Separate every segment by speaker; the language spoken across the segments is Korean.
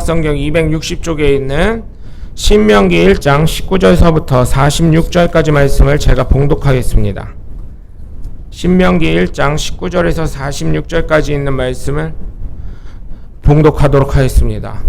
Speaker 1: 성경 260쪽에 있는 신명기 1장 19절서부터 46절까지 말씀을 제가 봉독하겠습니다. 신명기 1장 19절에서 46절까지 있는 말씀을 봉독하도록 하겠습니다.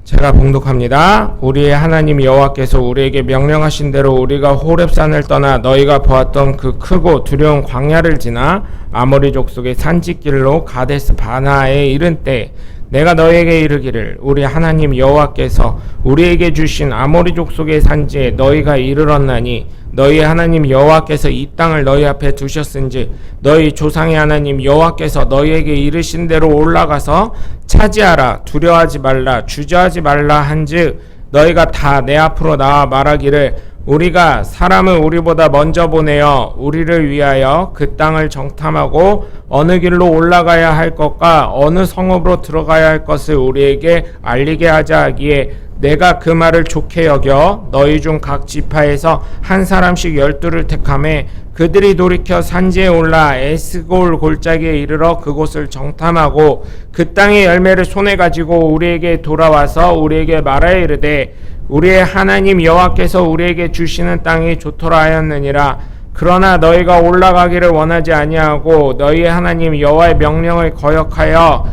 Speaker 1: 제가 봉독합니다. 우리의 하나님 여호와께서 우리에게 명령하신 대로 우리가 호렙산을 떠나 너희가 보았던 그 크고 두려운 광야를 지나 아모리 족속의 산지길로 가데스 바나에 이른 때 내가 너희에게 이르기를 우리 하나님 여호와께서 우리에게 주신 아모리 족속의 산지에 너희가 이르렀나니 너희 하나님 여호와께서 이 땅을 너희 앞에 두셨은즉 너희 조상의 하나님 여호와께서 너희에게 이르신 대로 올라가서 차지하라. 두려워하지 말라. 주저하지 말라 한즉 너희가 다 내 앞으로 나와 말하기를 우리가 사람을 우리보다 먼저 보내어 우리를 위하여 그 땅을 정탐하고 어느 길로 올라가야 할 것과 어느 성읍으로 들어가야 할 것을 우리에게 알리게 하자 하기에 내가 그 말을 좋게 여겨 너희 중 각 지파에서 한 사람씩 12를 택하매 그들이 돌이켜 산지에 올라 에스골 골짜기에 이르러 그곳을 정탐하고 그 땅의 열매를 손에 가지고 우리에게 돌아와서 우리에게 말하여 이르되 우리의 하나님 여호와께서 우리에게 주시는 땅이 좋더라 하였느니라. 그러나 너희가 올라가기를 원하지 아니하고 너희의 하나님 여호와의 명령을 거역하여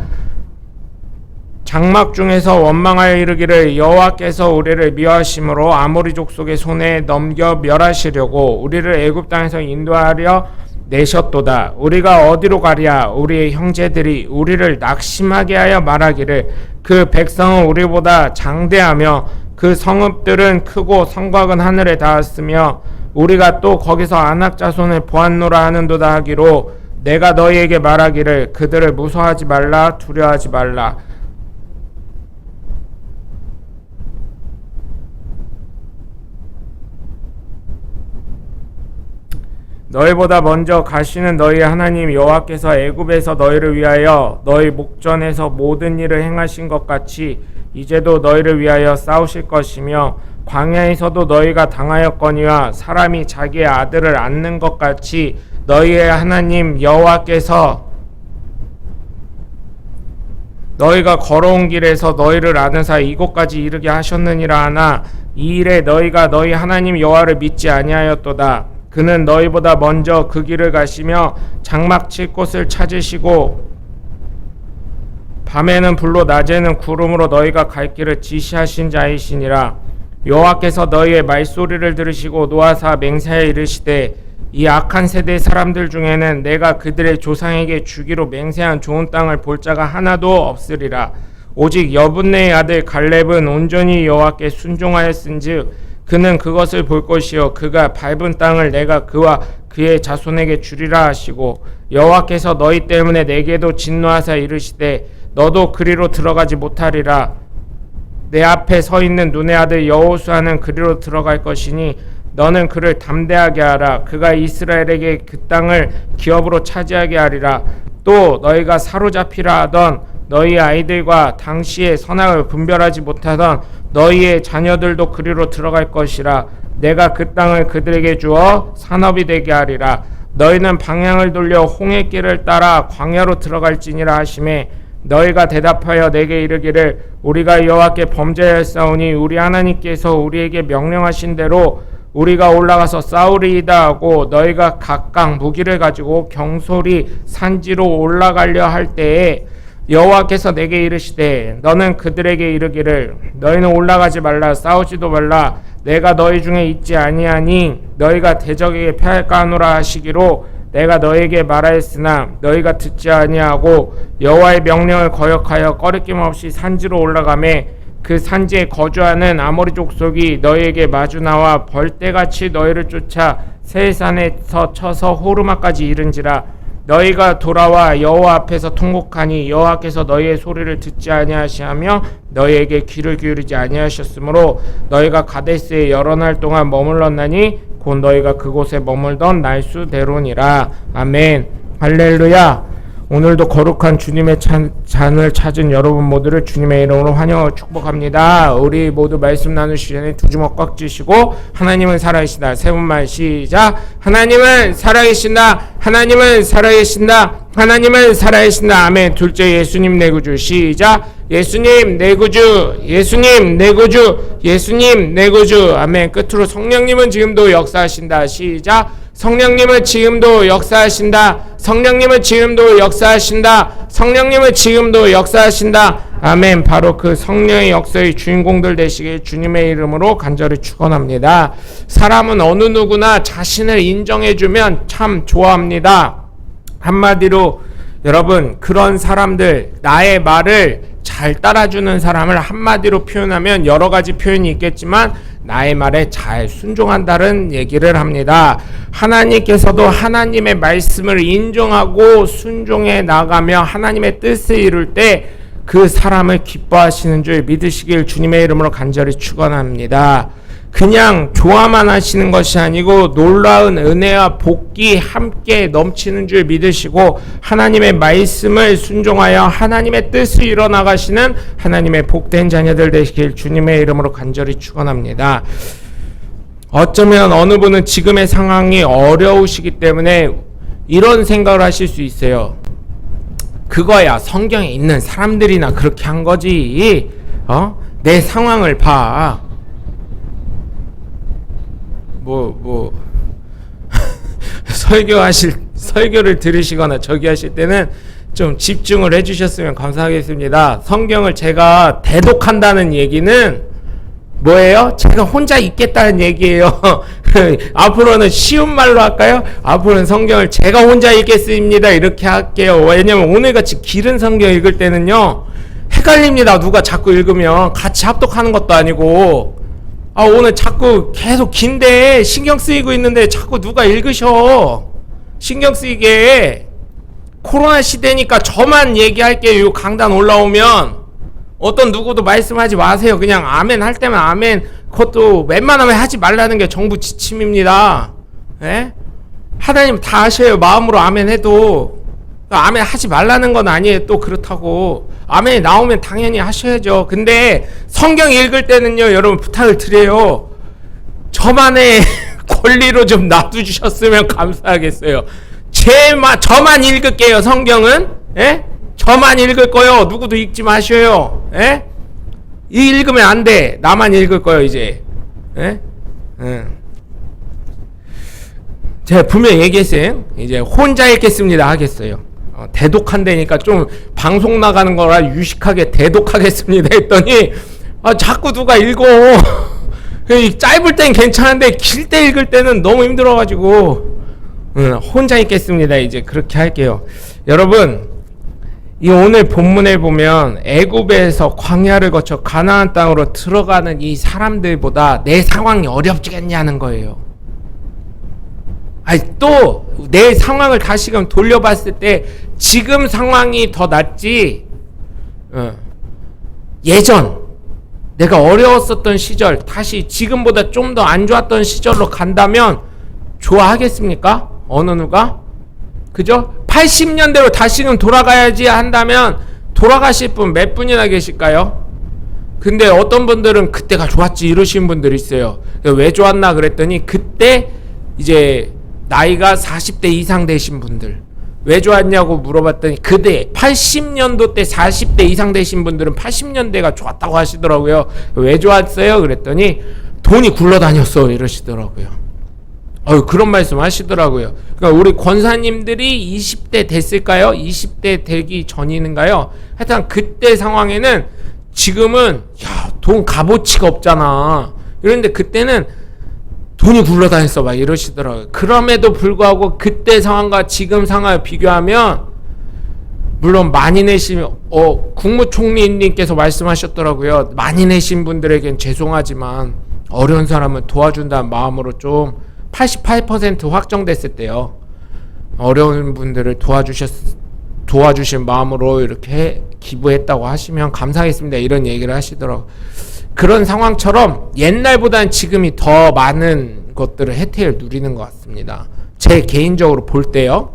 Speaker 1: 장막 중에서 원망하여 이르기를 여호와께서 우리를 미워하심으로 아모리 족속의 손에 넘겨 멸하시려고 우리를 애굽 땅에서 인도하려 내셨도다. 우리가 어디로 가랴? 우리의 형제들이 우리를 낙심하게 하여 말하기를 그 백성은 우리보다 장대하며 그 성읍들은 크고 성곽은 하늘에 닿았으며 우리가 또 거기서 아낙 자손을 보았노라 하는도다 하기로 내가 너희에게 말하기를 그들을 무서워하지 말라. 두려워하지 말라. 너희보다 먼저 가시는 너희 하나님 여호와께서 애굽에서 너희를 위하여 너희 목전에서 모든 일을 행하신 것 같이 이제도 너희를 위하여 싸우실 것이며 광야에서도 너희가 당하였거니와 사람이 자기의 아들을 안는 것 같이 너희의 하나님 여호와께서 너희가 걸어온 길에서 너희를 아는사 이곳까지 이르게 하셨느니라 하나 이 일에 너희가 너희 하나님 여호와를 믿지 아니하였도다. 그는 너희보다 먼저 그 길을 가시며 장막 칠 곳을 찾으시고 밤에는 불로 낮에는 구름으로 너희가 갈 길을 지시하신 자이시니라. 여호와께서 너희의 말소리를 들으시고 노하사 맹세하여 이르시되 이 악한 세대의 사람들 중에는 내가 그들의 조상에게 주기로 맹세한 좋은 땅을 볼 자가 하나도 없으리라. 오직 여분네의 아들 갈렙은 온전히 여호와께 순종하였은즉 그는 그것을 볼 것이요 그가 밟은 땅을 내가 그와 그의 자손에게 주리라 하시고 여호와께서 너희 때문에 내게도 진노하사 이르시되 너도 그리로 들어가지 못하리라. 내 앞에 서 있는 눈의 아들 여호수아는 그리로 들어갈 것이니 너는 그를 담대하게 하라. 그가 이스라엘에게 그 땅을 기업으로 차지하게 하리라. 또 너희가 사로잡히라 하던 너희 아이들과 당시의 선악을 분별하지 못하던 너희의 자녀들도 그리로 들어갈 것이라. 내가 그 땅을 그들에게 주어 산업이 되게 하리라. 너희는 방향을 돌려 홍해길을 따라 광야로 들어갈지니라 하시매 너희가 대답하여 내게 이르기를 우리가 여호와께 범죄하였사오니 우리 하나님께서 우리에게 명령하신 대로 우리가 올라가서 싸우리이다 하고 너희가 각각 무기를 가지고 경솔히 산지로 올라가려 할 때에 여호와께서 내게 이르시되 너는 그들에게 이르기를 너희는 올라가지 말라. 싸우지도 말라. 내가 너희 중에 있지 아니하니 너희가 대적에게 패할까 하노라 하시기로 내가 너희에게 말하였으나 너희가 듣지 아니하고 여호와의 명령을 거역하여 꺼리낌 없이 산지로 올라가매 그 산지에 거주하는 아모리 족속이 너희에게 마주 나와 벌떼같이 너희를 쫓아 세산에서 쳐서 호르마까지 이른지라. 너희가 돌아와 여호와 앞에서 통곡하니 여호와께서 너희의 소리를 듣지 아니하시며 너희에게 귀를 기울이지 아니하셨으므로 너희가 가데스에 여러 날 동안 머물렀나니 곧 너희가 그곳에 머물던 날수대로니라. 아멘. 할렐루야. 오늘도 거룩한 주님의 잔을 찾은 여러분 모두를 주님의 이름으로 환영하고 축복합니다. 우리 모두 말씀 나누시기 전에 두 주먹 꽉 쥐시고 하나님은 살아계신다. 세 번만 시작. 하나님은 살아계신다. 하나님은 살아계신다. 하나님은 살아계신다. 아멘. 둘째, 예수님 내 구주. 시작. 예수님 내 구주. 예수님 내 구주. 예수님 내 구주. 아멘. 끝으로 성령님은 지금도 역사하신다. 시작. 성령님은 지금도 역사하신다. 성령님은 지금도 역사하신다. 성령님은 지금도 역사하신다. 아멘. 바로 그 성령의 역사의 주인공들 되시길 주님의 이름으로 간절히 축원합니다. 사람은 어느 누구나 자신을 인정해주면 참 좋아합니다. 한마디로 여러분, 그런 사람들, 나의 말을 잘 따라주는 사람을 한마디로 표현하면 여러 가지 표현이 있겠지만 나의 말에 잘 순종한다는 얘기를 합니다. 하나님께서도 하나님의 말씀을 인정하고 순종해 나가며 하나님의 뜻을 이룰 때 그 사람을 기뻐하시는 줄 믿으시길 주님의 이름으로 간절히 축원합니다. 그냥 좋아만 하시는 것이 아니고 놀라운 은혜와 복이 함께 넘치는 줄 믿으시고 하나님의 말씀을 순종하여 하나님의 뜻을 이뤄나가시는 하나님의 복된 자녀들 되시길 주님의 이름으로 간절히 축원합니다. 어쩌면 어느 분은 지금의 상황이 어려우시기 때문에 이런 생각을 하실 수 있어요. 그거야 성경에 있는 사람들이나 그렇게 한 거지. 내 상황을 봐. 설교를 들으시거나 저기 하실 때는 좀 집중을 해주셨으면 감사하겠습니다. 성경을 제가 대독한다는 얘기는 뭐예요? 제가 혼자 읽겠다는 얘기예요. 앞으로는 쉬운 말로 할까요? 앞으로는 성경을 제가 혼자 읽겠습니다. 이렇게 할게요. 왜냐면 오늘같이 길은 성경 읽을 때는요, 헷갈립니다. 누가 자꾸 읽으면 같이 합독하는 것도 아니고. 오늘 자꾸 계속 긴데 신경 쓰이고 있는데 자꾸 누가 읽으셔. 신경 쓰이게. 코로나 시대니까 저만 얘기할게요. 요 강단 올라오면 어떤 누구도 말씀하지 마세요. 그냥 아멘 할 때만 아멘. 그것도 웬만하면 하지 말라는 게 정부 지침입니다. 예? 하나님 다 하셔요. 마음으로 아멘 해도. 아멘 하지 말라는 건 아니에요. 또 그렇다고. 아멘이 나오면 당연히 하셔야죠. 근데 성경 읽을 때는요, 여러분 부탁을 드려요. 저만의 권리로 좀 놔두셨으면 감사하겠어요. 저만 읽을게요. 성경은. 예? 저만 읽을 거요. 누구도 읽지 마셔요. 예? 읽으면 안 돼. 나만 읽을 거요, 이제. 예? 제가 분명히 얘기했어요. 이제 혼자 읽겠습니다 하겠어요. 대독한다니까 좀 방송 나가는 거라 유식하게 대독하겠습니다 했더니 자꾸 누가 읽어. 짧을 땐 괜찮은데 길 때 읽을 때는 너무 힘들어가지고 혼자 읽겠습니다. 이제 그렇게 할게요. 여러분, 이 오늘 본문에 보면 애굽에서 광야를 거쳐 가나안 땅으로 들어가는 이 사람들보다 내 상황이 어렵지겠냐는 거예요. 또 내 상황을 다시금 돌려봤을 때 지금 상황이 더 낫지. 예전 내가 어려웠었던 시절 다시 지금보다 좀 더 안 좋았던 시절로 간다면 좋아하겠습니까? 어느 누가? 그죠? 80년대로 다시금 돌아가야지 한다면 돌아가실 분 몇 분이나 계실까요? 근데 어떤 분들은 그때가 좋았지 이러시는 분들이 있어요. 왜 좋았나 그랬더니 그때 이제 나이가 40대 이상 되신 분들 왜 좋았냐고 물어봤더니 그때 80년도 때 40대 이상 되신 분들은 80년대가 좋았다고 하시더라고요. 왜 좋았어요? 그랬더니 돈이 굴러다녔어 이러시더라고요. 그런 말씀 하시더라고요. 그러니까 우리 권사님들이 20대 됐을까요? 20대 되기 전이는가요? 하여튼 그때 상황에는 지금은 돈 값어치가 없잖아. 이런데 그때는 돈이 굴러다녔어 막 이러시더라고요. 그럼에도 불구하고 그때 상황과 지금 상황을 비교하면 물론 많이 내신 국무총리님께서 말씀하셨더라고요. 많이 내신 분들에겐 죄송하지만 어려운 사람을 도와준다는 마음으로 좀 88% 확정됐을 때요. 어려운 분들을 도와주신 마음으로 이렇게 기부했다고 하시면 감사하겠습니다. 이런 얘기를 하시더라고요. 그런 상황처럼 옛날보다는 지금이 더 많은 것들을 혜택을 누리는 것 같습니다. 제 개인적으로 볼 때요.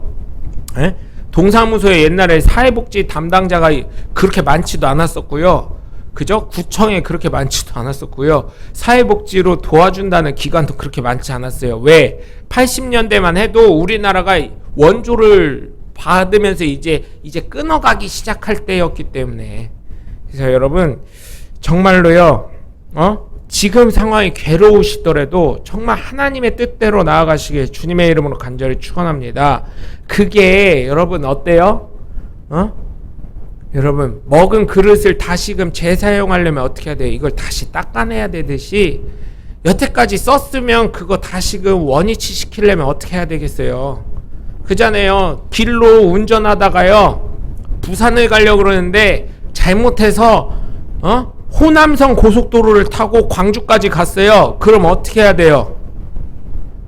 Speaker 1: 동사무소에 옛날에 사회복지 담당자가 그렇게 많지도 않았었고요. 그죠? 구청에 그렇게 많지도 않았었고요. 사회복지로 도와준다는 기관도 그렇게 많지 않았어요. 왜? 80년대만 해도 우리나라가 원조를 받으면서 이제 끊어가기 시작할 때였기 때문에. 그래서 여러분 정말로요. 지금 상황이 괴로우시더라도 정말 하나님의 뜻대로 나아가시길 주님의 이름으로 간절히 축원합니다. 그게 여러분 어때요? 여러분 먹은 그릇을 다시금 재사용하려면 어떻게 해야 돼요? 이걸 다시 닦아내야 되듯이 여태까지 썼으면 그거 다시금 원위치 시키려면 어떻게 해야 되겠어요? 그잖아요. 길로 운전하다가요 부산을 가려고 그러는데 잘못해서 호남선 고속도로를 타고 광주까지 갔어요. 그럼 어떻게 해야 돼요?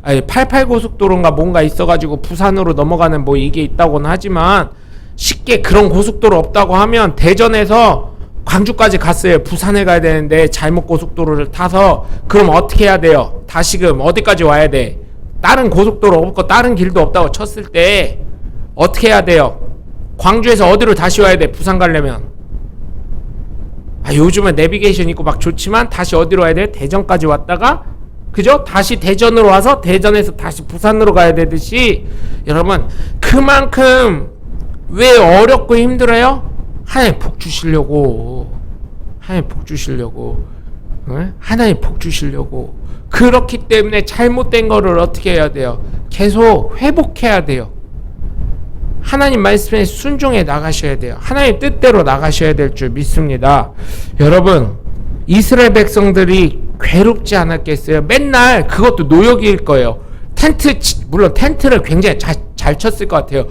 Speaker 1: 88고속도로인가 뭔가 있어가지고 부산으로 넘어가는 뭐 이게 있다고는 하지만 쉽게 그런 고속도로 없다고 하면 대전에서 광주까지 갔어요. 부산에 가야 되는데 잘못 고속도로를 타서 그럼 어떻게 해야 돼요? 다시금 어디까지 와야 돼? 다른 고속도로 없고 다른 길도 없다고 쳤을 때 어떻게 해야 돼요? 광주에서 어디로 다시 와야 돼? 부산 가려면 요즘은 내비게이션 있고 막 좋지만 다시 어디로 와야 돼? 대전까지 왔다가 그죠? 다시 대전으로 와서 대전에서 다시 부산으로 가야 되듯이 여러분 그만큼 왜 어렵고 힘들어요? 하나님 복 주시려고 하나님 복 주시려고 하나님 복 주시려고 그렇기 때문에 잘못된 거를 어떻게 해야 돼요? 계속 회복해야 돼요. 하나님 말씀에 순종해 나가셔야 돼요. 하나님 뜻대로 나가셔야 될 줄 믿습니다. 여러분 이스라엘 백성들이 괴롭지 않았겠어요? 맨날 그것도 노역일 거예요. 물론 텐트를 굉장히 잘 쳤을 것 같아요.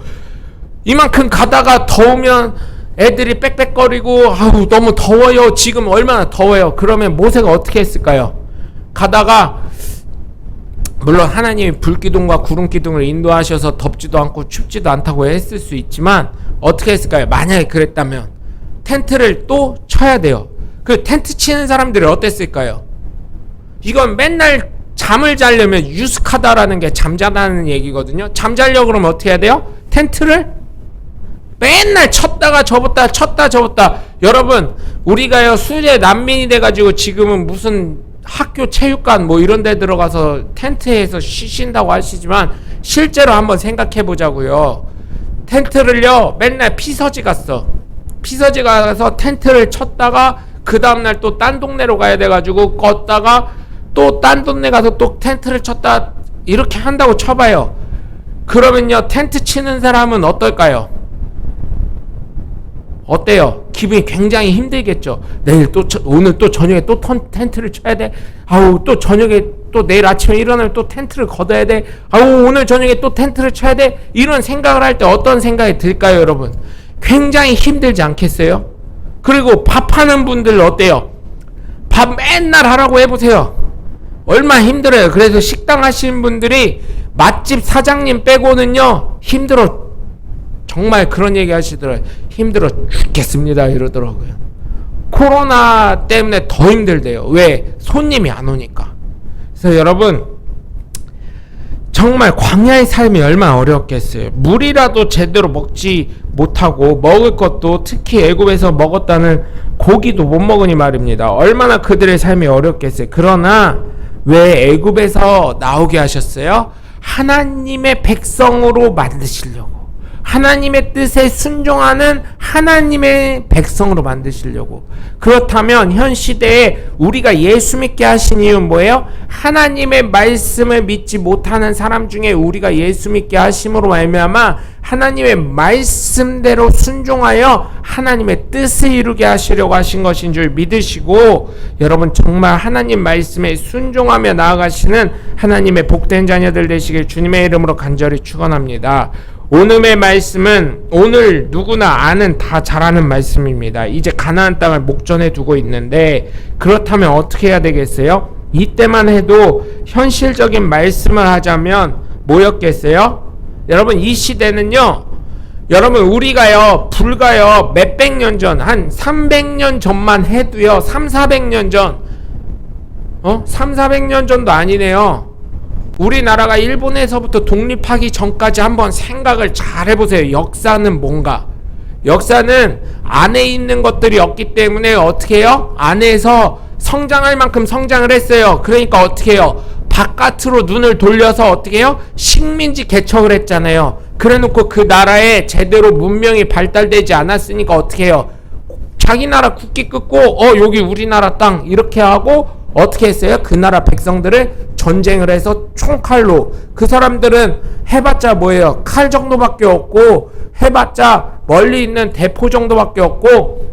Speaker 1: 이만큼 가다가 더우면 애들이 빽빽거리고 아우 너무 더워요. 지금 얼마나 더워요. 그러면 모세가 어떻게 했을까요? 가다가 물론 하나님이 불기둥과 구름기둥을 인도하셔서 덥지도 않고 춥지도 않다고 했을 수 있지만 어떻게 했을까요? 만약에 그랬다면 텐트를 또 쳐야 돼요. 그 텐트 치는 사람들이 어땠을까요? 이건 맨날 잠을 자려면 유숙하다라는 게 잠자다는 얘기거든요. 잠자려고 그러면 어떻게 해야 돼요? 텐트를 맨날 쳤다가 접었다 쳤다 접었다. 여러분 우리가요 수재 난민이 돼가지고 지금은 무슨 학교 체육관 뭐 이런 데 들어가서 텐트에서 쉬신다고 하시지만 실제로 한번 생각해 보자고요. 텐트를요 맨날 피서지 가서 텐트를 쳤다가 그 다음날 또 딴 동네로 가야 돼가지고 껐다가 또 딴 동네 가서 또 텐트를 쳤다 이렇게 한다고 쳐봐요. 그러면요 텐트 치는 사람은 어떨까요? 어때요? 기분이 굉장히 힘들겠죠. 오늘 또 저녁에 또 텐트를 쳐야 돼. 아우 또 저녁에 또 내일 아침에 일어나면 또 텐트를 걷어야 돼. 아우 오늘 저녁에 또 텐트를 쳐야 돼. 이런 생각을 할 때 어떤 생각이 들까요, 여러분? 굉장히 힘들지 않겠어요? 그리고 밥하는 분들 어때요? 밥 맨날 하라고 해보세요. 얼마나 힘들어요. 그래서 식당 하시는 분들이 맛집 사장님 빼고는요 힘들어. 정말 그런 얘기 하시더라고요. 힘들어 죽겠습니다 이러더라고요. 코로나 때문에 더 힘들대요. 왜? 손님이 안 오니까. 그래서 여러분 정말 광야의 삶이 얼마나 어려웠겠어요. 물이라도 제대로 먹지 못하고 먹을 것도 특히 애굽에서 먹었다는 고기도 못 먹으니 말입니다. 얼마나 그들의 삶이 어렵겠어요. 그러나 왜 애굽에서 나오게 하셨어요? 하나님의 백성으로 만드시려고, 하나님의 뜻에 순종하는 하나님의 백성으로 만드시려고. 그렇다면 현 시대에 우리가 예수 믿게 하신 이유는 뭐예요? 하나님의 말씀을 믿지 못하는 사람 중에 우리가 예수 믿게 하심으로 말미암아 하나님의 말씀대로 순종하여 하나님의 뜻을 이루게 하시려고 하신 것인 줄 믿으시고, 여러분 정말 하나님 말씀에 순종하며 나아가시는 하나님의 복된 자녀들 되시길 주님의 이름으로 간절히 축원합니다. 오늘의 말씀은 오늘 누구나 아는 다 잘 아는 말씀입니다. 이제 가나안 땅을 목전에 두고 있는데 그렇다면 어떻게 해야 되겠어요? 이때만 해도 현실적인 말씀을 하자면 뭐였겠어요? 여러분 이 시대는요, 여러분 우리가요 불과요 몇백 년 전, 한 300년 전만 해도요 3, 400년 전 3, 400년 전도 아니네요. 우리나라가 일본에서부터 독립하기 전까지 한번 생각을 잘 해보세요. 역사는 뭔가? 역사는 안에 있는 것들이 없기 때문에 어떻게 해요? 안에서 성장할 만큼 성장을 했어요. 그러니까 어떻게 해요? 바깥으로 눈을 돌려서 어떻게 해요? 식민지 개척을 했잖아요. 그래놓고 그 나라에 제대로 문명이 발달되지 않았으니까 어떻게 해요? 자기 나라 국기 끊고 여기 우리나라 땅 이렇게 하고 어떻게 했어요? 그 나라 백성들을 전쟁을 해서 총칼로, 그 사람들은 해봤자 뭐예요? 칼 정도밖에 없고 해봤자 멀리 있는 대포 정도밖에 없고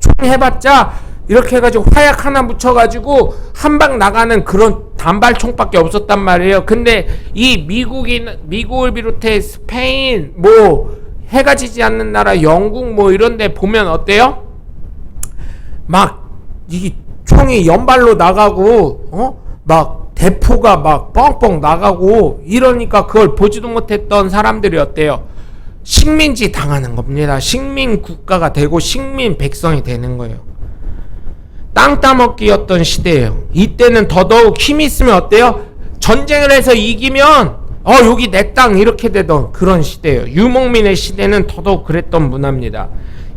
Speaker 1: 총 해봤자 이렇게 해가지고 화약 하나 묻혀가지고 한 방 나가는 그런 단발총밖에 없었단 말이에요. 근데 이 미국을 비롯해 스페인 뭐 해가 지지 않는 나라 영국 뭐 이런데 보면 어때요? 막 이게 총이 연발로 나가고 막 대포가 막 뻥뻥 나가고 이러니까 그걸 보지도 못했던 사람들이 어때요? 식민지 당하는 겁니다. 식민 국가가 되고 식민 백성이 되는 거예요. 땅 따먹기였던 시대예요. 이때는 더더욱 힘이 있으면 어때요? 전쟁을 해서 이기면 여기 내 땅 이렇게 되던 그런 시대예요. 유목민의 시대는 더더욱 그랬던 문화입니다.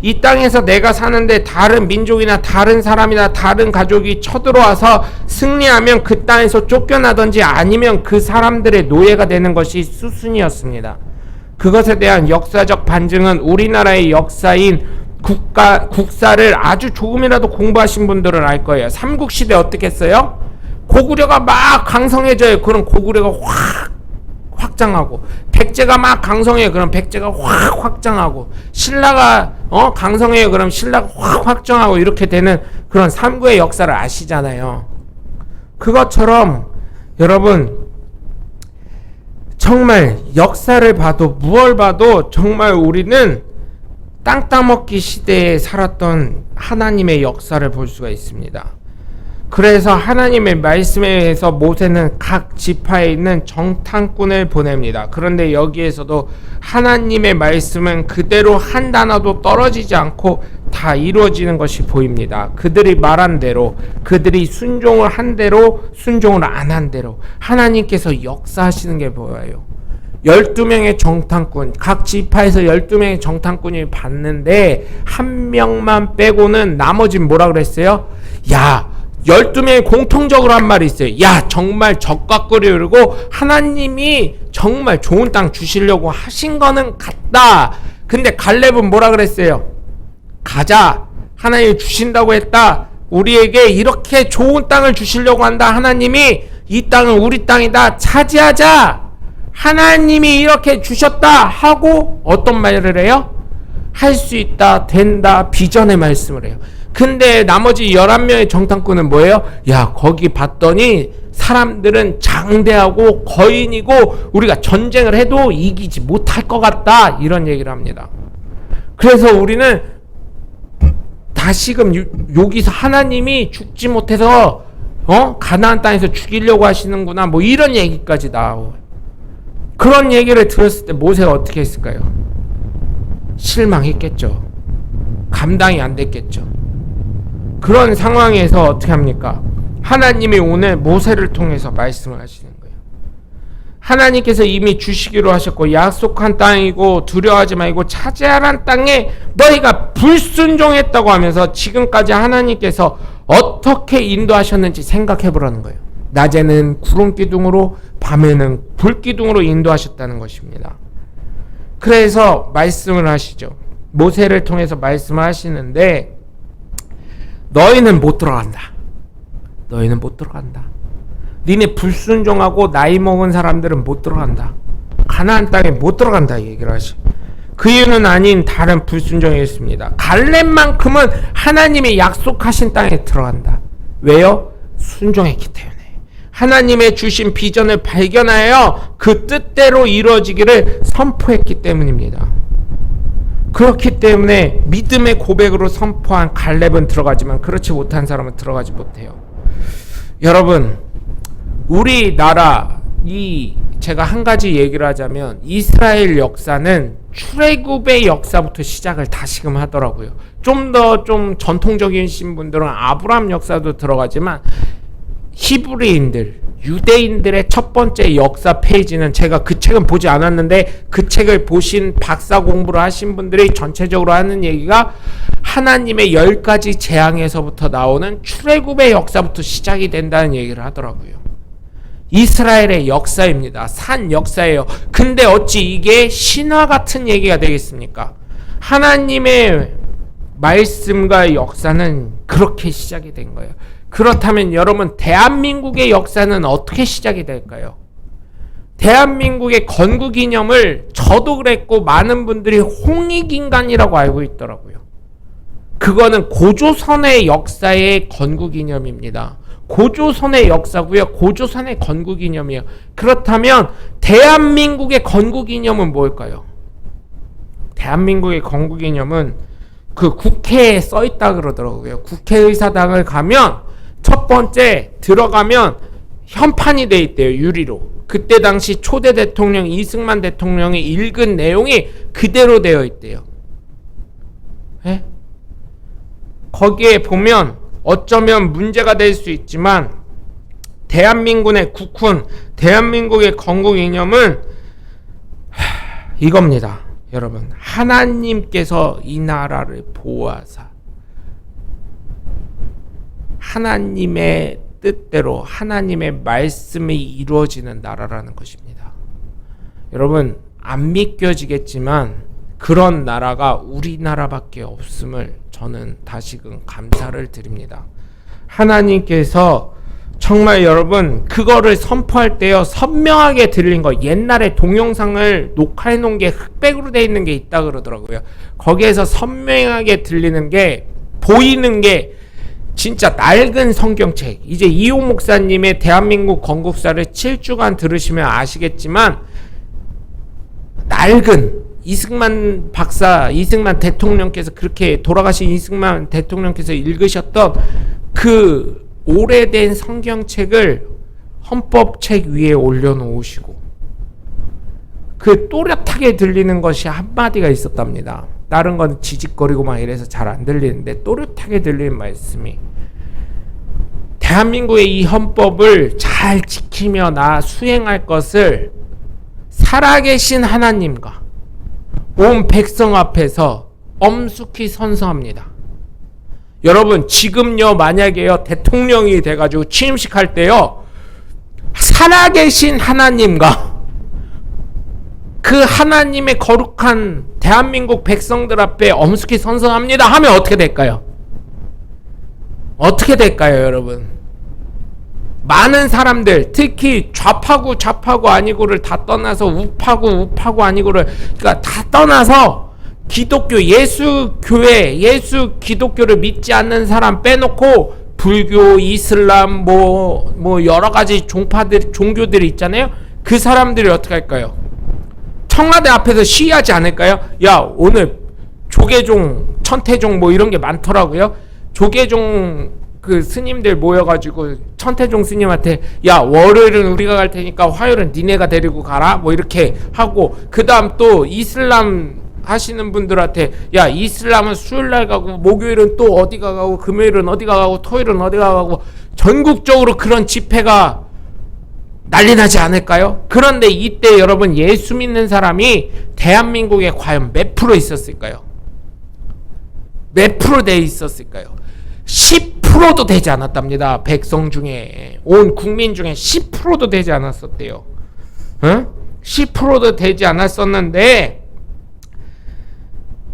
Speaker 1: 이 땅에서 내가 사는데 다른 민족이나 다른 사람이나 다른 가족이 쳐들어와서 승리하면 그 땅에서 쫓겨나든지 아니면 그 사람들의 노예가 되는 것이 수순이었습니다. 그것에 대한 역사적 반증은 우리나라의 역사인 국사를 아주 조금이라도 공부하신 분들은 알 거예요. 삼국시대 어떻게 했어요? 고구려가 막 강성해져요. 그럼 고구려가 확 확장하고, 백제가 막 강성해요. 그럼 백제가 확 확장하고, 신라가 강성해요. 그럼 신라가 확 확장하고, 이렇게 되는 그런 삼국의 역사를 아시잖아요. 그것처럼 여러분 정말 역사를 봐도 무얼 봐도 정말 우리는 땅 따먹기 시대에 살았던 하나님의 역사를 볼 수가 있습니다. 그래서 하나님의 말씀에 의해서 모세는 각 지파에 있는 정탐꾼을 보냅니다. 그런데 여기에서도 하나님의 말씀은 그대로 한 단어도 떨어지지 않고 다 이루어지는 것이 보입니다. 그들이 말한 대로, 그들이 순종을 한 대로, 순종을 안 한 대로 하나님께서 역사하시는 게 보여요. 12명의 정탐꾼, 각 지파에서 12명의 정탐꾼이 봤는데 한 명만 빼고는 나머지는 뭐라 그랬어요? 야, 12명이 공통적으로 한 말이 있어요. 야, 정말 적과 꿀이 흐르고 하나님이 정말 좋은 땅 주시려고 하신 거는 같다. 근데 갈렙은 뭐라 그랬어요? 가자, 하나님이 주신다고 했다. 우리에게 이렇게 좋은 땅을 주시려고 한다. 하나님이 이 땅은 우리 땅이다. 차지하자. 하나님이 이렇게 주셨다 하고 어떤 말을 해요? 할 수 있다, 된다, 비전의 말씀을 해요. 근데 나머지 11명의 정탐꾼은 뭐예요? 야, 거기 봤더니 사람들은 장대하고 거인이고 우리가 전쟁을 해도 이기지 못할 것 같다, 이런 얘기를 합니다. 그래서 우리는 다시금 여기서 하나님이 죽지 못해서 가나안 땅에서 죽이려고 하시는구나, 뭐 이런 얘기까지 나와요. 그런 얘기를 들었을 때 모세가 어떻게 했을까요? 실망했겠죠. 감당이 안 됐겠죠. 그런 상황에서 어떻게 합니까? 하나님이 오늘 모세를 통해서 말씀을 하시는 거예요. 하나님께서 이미 주시기로 하셨고 약속한 땅이고 두려워하지 말고 차지하란 땅에 너희가 불순종했다고 하면서 지금까지 하나님께서 어떻게 인도하셨는지 생각해 보라는 거예요. 낮에는 구름 기둥으로, 밤에는 불 기둥으로 인도하셨다는 것입니다. 그래서 말씀을 하시죠. 모세를 통해서 말씀을 하시는데 너희는 못 들어간다. 너희는 못 들어간다. 니네 불순종하고 나이 먹은 사람들은 못 들어간다. 가나안 땅에 못 들어간다, 얘기를 하시. 그 이유는 아닌 다른 불순종이었습니다. 갈렙만큼은 하나님이 약속하신 땅에 들어간다. 왜요? 순종했기 때문에. 하나님의 주신 비전을 발견하여 그 뜻대로 이루어지기를 선포했기 때문입니다. 그렇기 때문에 믿음의 고백으로 선포한 갈렙은 들어가지만 그렇지 못한 사람은 들어가지 못해요. 여러분, 우리나라, 제가 한 가지 얘기를 하자면 이스라엘 역사는 출애굽의 역사부터 시작을 다시금 하더라고요. 좀 더 전통적이신 분들은 아브라함 역사도 들어가지만 히브리인들, 유대인들의 첫 번째 역사 페이지는, 제가 그 책은 보지 않았는데 그 책을 보신 박사 공부를 하신 분들이 전체적으로 하는 얘기가 하나님의 10가지 재앙에서부터 나오는 출애굽의 역사부터 시작이 된다는 얘기를 하더라고요. 이스라엘의 역사입니다. 산 역사예요. 근데 어찌 이게 신화 같은 얘기가 되겠습니까? 하나님의 말씀과 역사는 그렇게 시작이 된 거예요. 그렇다면 여러분, 대한민국의 역사는 어떻게 시작이 될까요? 대한민국의 건국기념을 저도 그랬고 많은 분들이 홍익인간이라고 알고 있더라고요. 그거는 고조선의 역사의 건국기념입니다. 고조선의 역사고요. 고조선의 건국기념이에요. 그렇다면 대한민국의 건국기념은 뭘까요? 대한민국의 건국기념은 그 국회에 써 있다 그러더라고요. 국회의사당을 가면 첫 번째 들어가면 현판이 돼 있대요. 유리로. 그때 당시 초대 대통령 이승만 대통령이 읽은 내용이 그대로 되어 있대요. 예? 거기에 보면 어쩌면 문제가 될 수 있지만 대한민국의 국훈, 대한민국의 건국이념은 이겁니다. 여러분, 하나님께서 이 나라를 보호하사 하나님의 뜻대로 하나님의 말씀이 이루어지는 나라라는 것입니다. 여러분, 안 믿겨지겠지만 그런 나라가 우리나라밖에 없음을 저는 다시금 감사를 드립니다. 하나님께서 정말 여러분 그거를 선포할 때요, 선명하게 들린 거, 옛날에 동영상을 녹화해 놓은 게 흑백으로 돼 있는 게 있다 그러더라고요. 거기에서 선명하게 들리는 게, 보이는 게 진짜 낡은 성경책. 이제 이호 목사님의 대한민국 건국사를 7주간 들으시면 아시겠지만 낡은 이승만 박사, 이승만 대통령께서, 그렇게 돌아가신 이승만 대통령께서 읽으셨던 그 오래된 성경책을 헌법책 위에 올려놓으시고 그 또렷하게 들리는 것이 한마디가 있었답니다. 다른 건 지직거리고 막 이래서 잘 안 들리는데 또렷하게 들리는 말씀이, 대한민국의 이 헌법을 잘 지키며 수행할 것을 살아계신 하나님과 온 백성 앞에서 엄숙히 선서합니다. 여러분, 지금요, 만약에요, 대통령이 돼가지고 취임식 할 때요, 살아계신 하나님과 그 하나님의 거룩한 대한민국 백성들 앞에 엄숙히 선서합니다 하면 어떻게 될까요? 어떻게 될까요, 여러분? 많은 사람들, 특히 좌파고 아니고를 다 떠나서 우파고 아니고를, 그러니까 다 떠나서 기독교, 예수교회, 예수 기독교를 믿지 않는 사람 빼놓고 불교, 이슬람, 뭐 여러 가지 종교들이 있잖아요. 그 사람들이 어떻게 할까요? 청와대 앞에서 시위하지 않을까요? 야, 오늘 조계종, 천태종 뭐 이런 게 많더라고요. 조계종 그 스님들 모여가지고 천태종 스님한테, 야, 월요일은 우리가 갈 테니까 화요일은 니네가 데리고 가라, 뭐 이렇게 하고, 그 다음 또 이슬람 하시는 분들한테, 야, 이슬람은 수요일날 가고 목요일은 또 어디가 가고 금요일은 어디가 가고 토요일은 어디가 가고, 전국적으로 그런 집회가 난리 나지 않을까요? 그런데 이때 여러분, 예수 믿는 사람이 대한민국에 과연 몇 프로 있었을까요? 몇 프로 돼 있었을까요? 10%도 되지 않았답니다. 백성 중에, 온 국민 중에 10%도 되지 않았었대요. 응? 10%도 되지 않았었는데,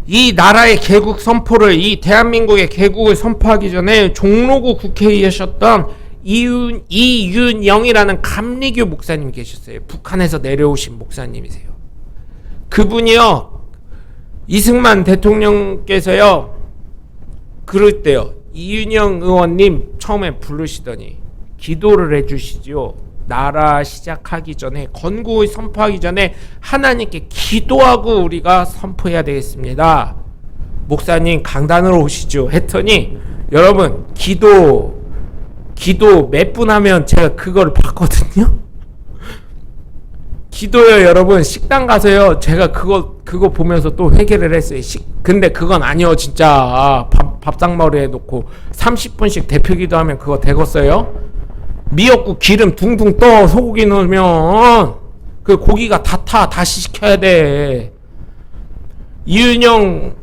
Speaker 1: 이 나라의 개국 선포를, 이 대한민국의 개국을 선포하기 전에 종로구 국회의원이셨던 이윤영이라는 감리교 목사님 계셨어요. 북한에서 내려오신 목사님이세요. 그분이요, 이승만 대통령께서요, 그럴 때요, 이윤영 의원님 처음에 부르시더니 기도를 해주시지요. 나라 시작하기 전에, 건국을 선포하기 전에 하나님께 기도하고 우리가 선포해야 되겠습니다. 목사님 강단으로 오시죠 했더니, 여러분, 기도 몇 분 하면 제가 그걸 봤거든요. 기도요, 여러분, 식당 가서요, 제가 그거 보면서 또 회개를 했어요. 근데 그건 아니요, 진짜. 밥상머리에 놓고 30분씩 대표 기도하면 그거 되겠어요? 미역국 기름 둥둥 떠 소고기 넣으면 그 고기가 다시 식혀야 돼. 이윤영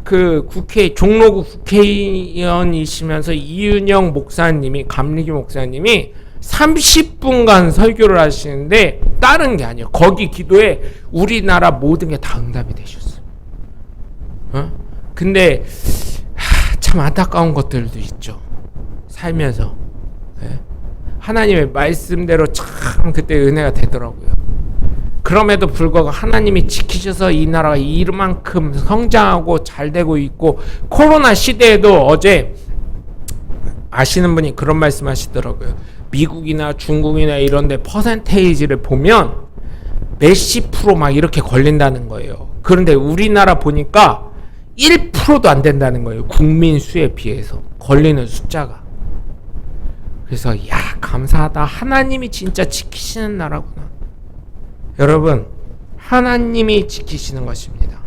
Speaker 1: 그 종로구 국회의원이시면서 이윤영 목사님이, 감리교 목사님이 30분간 설교를 하시는데 다른 게 아니에요. 거기 기도에 우리나라 모든 게 다 응답이 되셨어요. 근데 참 안타까운 것들도 있죠. 살면서. 하나님의 말씀대로 참 그때 은혜가 되더라고요. 그럼에도 불구하고 하나님이 지키셔서 이 나라가 이만큼 성장하고 잘 되고 있고, 코로나 시대에도 어제 아시는 분이 그런 말씀 하시더라고요. 미국이나 중국이나 이런 데 퍼센테이지를 보면 몇십 프로 막 이렇게 걸린다는 거예요. 그런데 우리나라 보니까 1%도 안 된다는 거예요. 국민 수에 비해서 걸리는 숫자가. 그래서 감사하다. 하나님이 진짜 지키시는 나라구나. 여러분, 하나님이 지키시는 것입니다.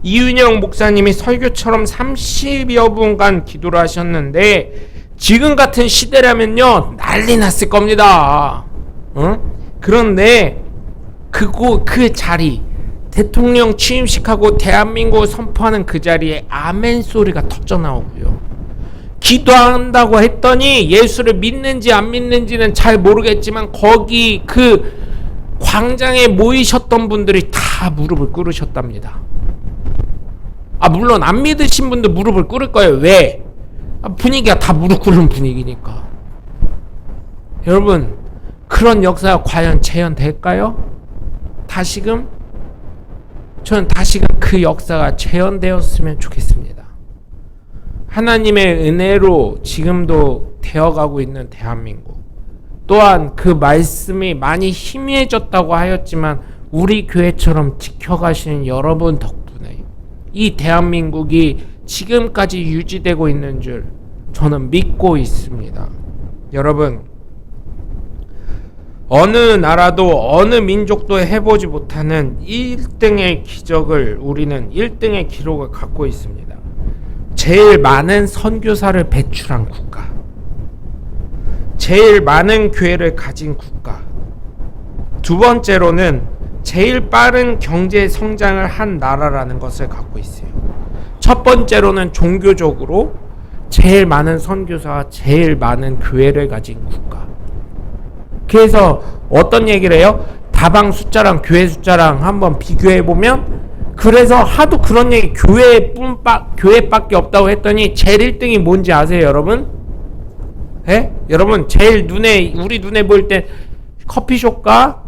Speaker 1: 이윤영 목사님이 설교처럼 30여 분간 기도를 하셨는데 지금 같은 시대라면요 난리 났을 겁니다. 그런데 그 자리, 대통령 취임식하고 대한민국을 선포하는 그 자리에 아멘 소리가 터져 나오고요. 기도한다고 했더니 예수를 믿는지 안 믿는지는 잘 모르겠지만 거기 그 광장에 모이셨던 분들이 다 무릎을 꿇으셨답니다. 물론 안 믿으신 분도 무릎을 꿇을 거예요. 왜? 분위기가 다 무릎 꿇는 분위기니까. 여러분, 그런 역사가 과연 재현될까요? 다시금? 저는 다시금 그 역사가 재현되었으면 좋겠습니다. 하나님의 은혜로 지금도 되어가고 있는 대한민국, 또한 그 말씀이 많이 희미해졌다고 하였지만 우리 교회처럼 지켜가시는 여러분 덕분에 이 대한민국이 지금까지 유지되고 있는 줄 저는 믿고 있습니다. 여러분, 어느 나라도 어느 민족도 해보지 못하는 1등의 기적을, 우리는 1등의 기록을 갖고 있습니다. 제일 많은 선교사를 배출한 국가, 제일 많은 교회를 가진 국가, 두 번째로는 제일 빠른 경제 성장을 한 나라라는 것을 갖고 있어요. 첫 번째로는 종교적으로 제일 많은 선교사와 제일 많은 교회를 가진 국가. 그래서 어떤 얘기를 해요? 다방 숫자랑 교회 숫자랑 한번 비교해보면, 그래서 하도 그런 얘기, 교회밖에 없다고 했더니 제일 1등이 뭔지 아세요, 여러분? 여러분, 제일 우리 눈에 보일 때 커피숍과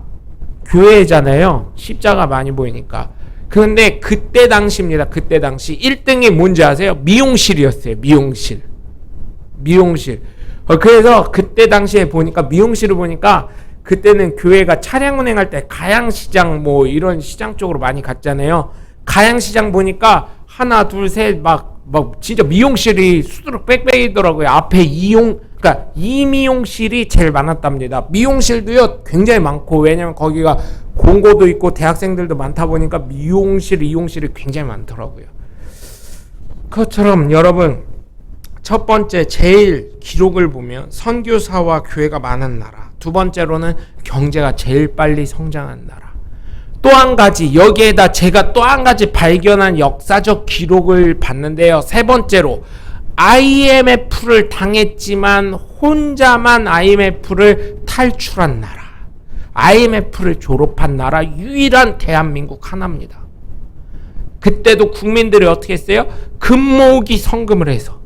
Speaker 1: 교회잖아요. 십자가 많이 보이니까. 그런데 그때 당시입니다. 그때 당시 1등이 뭔지 아세요? 미용실이었어요. 미용실. 그래서 그때 당시에 보니까, 미용실을 보니까, 그때는 교회가 차량 운행할 때 가양시장 뭐 이런 시장 쪽으로 많이 갔잖아요. 가양시장 보니까 하나 둘 셋 막 진짜 미용실이 수두룩 빽빽이더라고요. 앞에 그러니까 이미용실이 제일 많았답니다. 미용실도요 굉장히 많고, 왜냐면 거기가 공고도 있고 대학생들도 많다 보니까 이용실이 굉장히 많더라고요. 그것처럼 여러분, 첫 번째 제일 기록을 보면 선교사와 교회가 많은 나라, 두 번째로는 경제가 제일 빨리 성장한 나라. 또 한 가지, 여기에다 제가 또 한 가지 발견한 역사적 기록을 봤는데요. 세 번째로 IMF를 당했지만 혼자만 IMF를 탈출한 나라, IMF를 졸업한 나라 유일한 대한민국 하나입니다. 그때도 국민들이 어떻게 했어요? 금 모으기 성금을 해서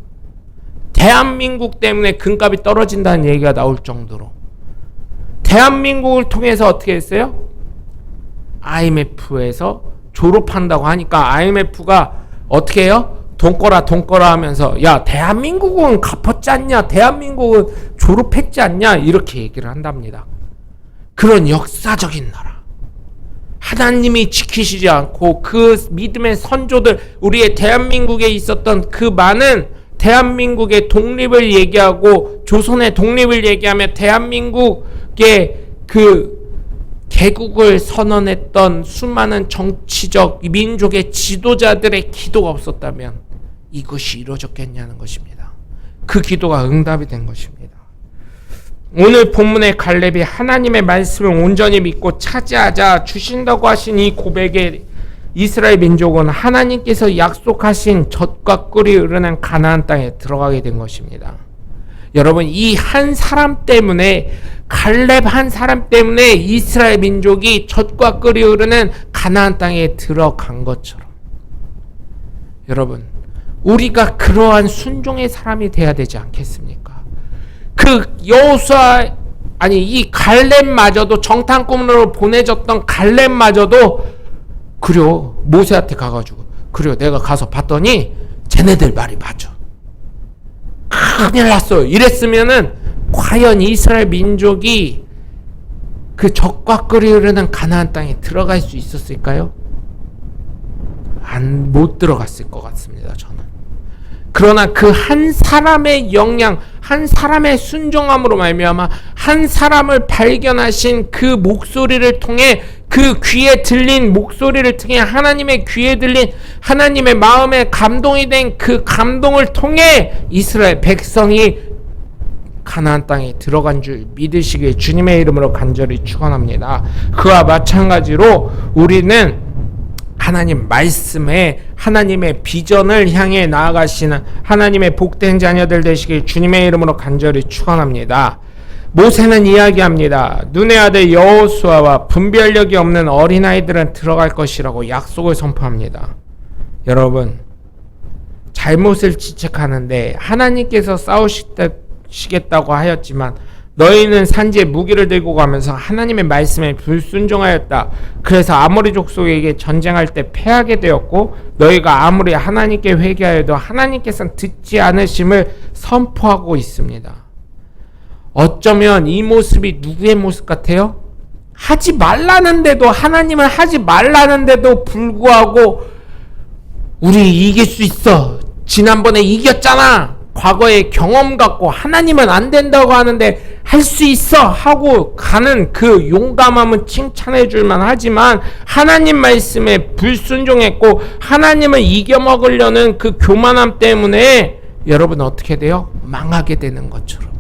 Speaker 1: 대한민국 때문에 금값이 떨어진다는 얘기가 나올 정도로 대한민국을 통해서 어떻게 했어요? IMF에서 졸업한다고 하니까 IMF가 어떻게 해요? 돈 꺼라 하면서, 야, 대한민국은 갚았지 않냐? 대한민국은 졸업했지 않냐? 이렇게 얘기를 한답니다. 그런 역사적인 나라, 하나님이 지키시지 않고 그 믿음의 선조들, 우리의 대한민국에 있었던 그 많은 대한민국의 독립을 얘기하고 조선의 독립을 얘기하며 대한민국의 그 개국을 선언했던 수많은 정치적 민족의 지도자들의 기도가 없었다면 이것이 이루어졌겠냐는 것입니다. 그 기도가 응답이 된 것입니다. 오늘 본문의 갈렙이 하나님의 말씀을 온전히 믿고 차지하자 주신다고 하신 이 고백에 이스라엘 민족은 하나님께서 약속하신 젖과 꿀이 흐르는 가나안 땅에 들어가게 된 것입니다. 여러분, 이 한 사람 때문에, 갈렙 한 사람 때문에 이스라엘 민족이 젖과 꿀이 흐르는 가나안 땅에 들어간 것처럼, 여러분, 우리가 그러한 순종의 사람이 돼야 되지 않겠습니까? 이 갈렙마저도, 정탐꾼으로 보내졌던 갈렙마저도 그래요, 모세한테 가가지고, 그래요, 내가 가서 봤더니 쟤네들 말이 맞아, 큰일 났어요, 이랬으면은 과연 이스라엘 민족이 그 젖과 꿀이 흐르는 가나안 땅에 들어갈 수 있었을까요? 못 들어갔을 것 같습니다, 저는. 그러나 그 한 사람의 역량, 한 사람의 순종함으로 말미암아 한 사람을 발견하신 그 목소리를 통해, 그 귀에 들린 목소리를 통해, 하나님의 귀에 들린, 하나님의 마음에 감동이 된 그 감동을 통해 이스라엘 백성이 가나안 땅에 들어간 줄 믿으시길 주님의 이름으로 간절히 축원합니다. 그와 마찬가지로 우리는 하나님 말씀에, 하나님의 비전을 향해 나아가시는 하나님의 복된 자녀들 되시길 주님의 이름으로 간절히 축원합니다. 모세는 이야기합니다. 눈의 아들 여호수아와 분별력이 없는 어린아이들은 들어갈 것이라고 약속을 선포합니다. 여러분, 잘못을 지적하는데 하나님께서 싸우시겠다고 하였지만 너희는 산지에 무기를 들고 가면서 하나님의 말씀에 불순종하였다. 그래서 아모리 족속에게 전쟁할 때 패하게 되었고, 너희가 아무리 하나님께 회개하여도 하나님께서는 듣지 않으심을 선포하고 있습니다. 어쩌면 이 모습이 누구의 모습 같아요? 하지 말라는데도, 하나님은 하지 말라는데도 불구하고 우리 이길 수 있어, 지난번에 이겼잖아, 과거의 경험 갖고 하나님은 안 된다고 하는데 할 수 있어 하고 가는 그 용감함은 칭찬해 줄만 하지만, 하나님 말씀에 불순종했고 하나님을 이겨먹으려는 그 교만함 때문에 여러분 어떻게 돼요? 망하게 되는 것처럼.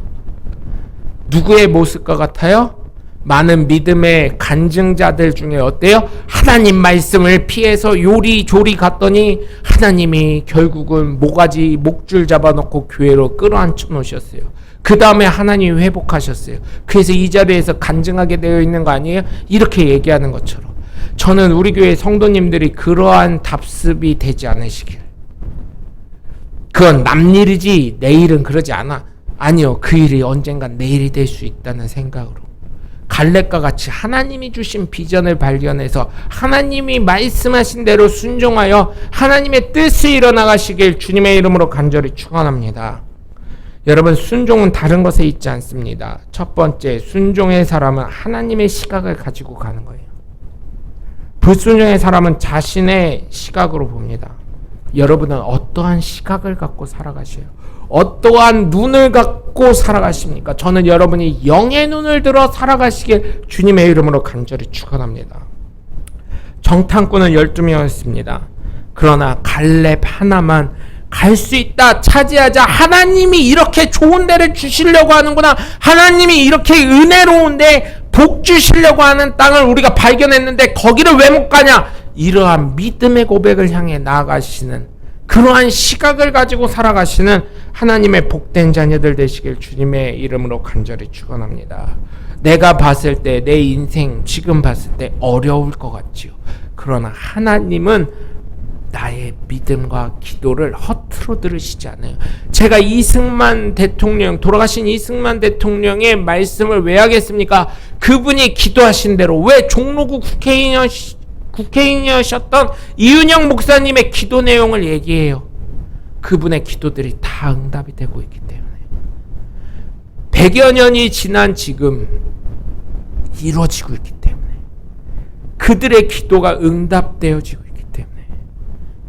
Speaker 1: 누구의 모습과 같아요? 많은 믿음의 간증자들 중에 어때요? 하나님 말씀을 피해서 요리조리 갔더니 하나님이 결국은 목줄 잡아놓고 교회로 끌어안쳐 놓으셨어요. 그 다음에 하나님이 회복하셨어요. 그래서 이 자리에서 간증하게 되어 있는 거 아니에요? 이렇게 얘기하는 것처럼. 저는 우리 교회 성도님들이 그러한 답습이 되지 않으시길. 그건 남일이지 내일은 그러지 않아. 아니요, 그 일이 언젠간 내일이 될 수 있다는 생각으로 갈렙과 같이 하나님이 주신 비전을 발견해서 하나님이 말씀하신 대로 순종하여 하나님의 뜻을 이뤄나가시길 주님의 이름으로 간절히 축원합니다. 여러분, 순종은 다른 것에 있지 않습니다. 첫 번째, 순종의 사람은 하나님의 시각을 가지고 가는 거예요. 불순종의 사람은 자신의 시각으로 봅니다. 여러분은 어떠한 시각을 갖고 살아가세요? 어떠한 눈을 갖고 살아가십니까? 저는 여러분이 영의 눈을 들어 살아가시길 주님의 이름으로 간절히 축원합니다. 정탐꾼은 12명이었습니다. 그러나 갈렙 하나만 갈 수 있다, 차지하자, 하나님이 이렇게 좋은 데를 주시려고 하는구나, 하나님이 이렇게 은혜로운데 복 주시려고 하는 땅을 우리가 발견했는데 거기를 왜 못 가냐, 이러한 믿음의 고백을 향해 나아가시는, 그러한 시각을 가지고 살아가시는 하나님의 복된 자녀들 되시길 주님의 이름으로 간절히 축원합니다. 내가 봤을 때, 내 인생 지금 봤을 때 어려울 것 같지요. 그러나 하나님은 나의 믿음과 기도를 허투루 들으시지 않아요. 제가 이승만 대통령, 돌아가신 이승만 대통령의 말씀을 왜 하겠습니까? 그분이 기도하신 대로. 왜? 종로구 국회의원이셨던 이은영 목사님의 기도 내용을 얘기해요. 그분의 기도들이 다 응답이 되고 있기 때문에 100여 년이 지난 지금 이루어지고 있기 때문에, 그들의 기도가 응답되어지고 있기 때문에.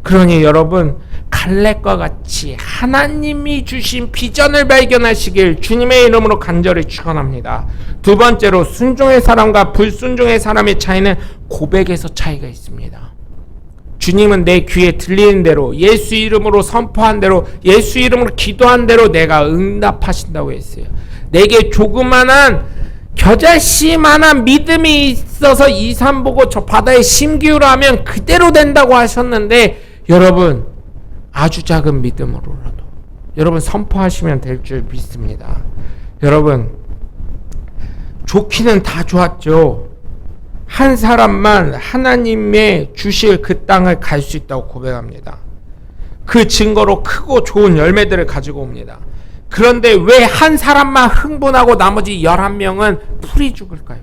Speaker 1: 그러니 여러분, 갈렙과 같이 하나님이 주신 비전을 발견하시길 주님의 이름으로 간절히 축원합니다. 두 번째로, 순종의 사람과 불순종의 사람의 차이는 고백에서 차이가 있습니다. 주님은 내 귀에 들리는 대로, 예수 이름으로 선포한 대로, 예수 이름으로 기도한 대로 내가 응답하신다고 했어요. 내게 조그만한 겨자씨만한 믿음이 있어서 이 산 보고 저 바다에 심기우라 하면 그대로 된다고 하셨는데, 여러분 아주 작은 믿음으로라도 여러분 선포하시면 될 줄 믿습니다. 여러분 좋기는 다 좋았죠. 한 사람만 하나님의 주실 그 땅을 갈 수 있다고 고백합니다. 그 증거로 크고 좋은 열매들을 가지고 옵니다. 그런데 왜 한 사람만 흥분하고 나머지 11명은 풀이 죽을까요?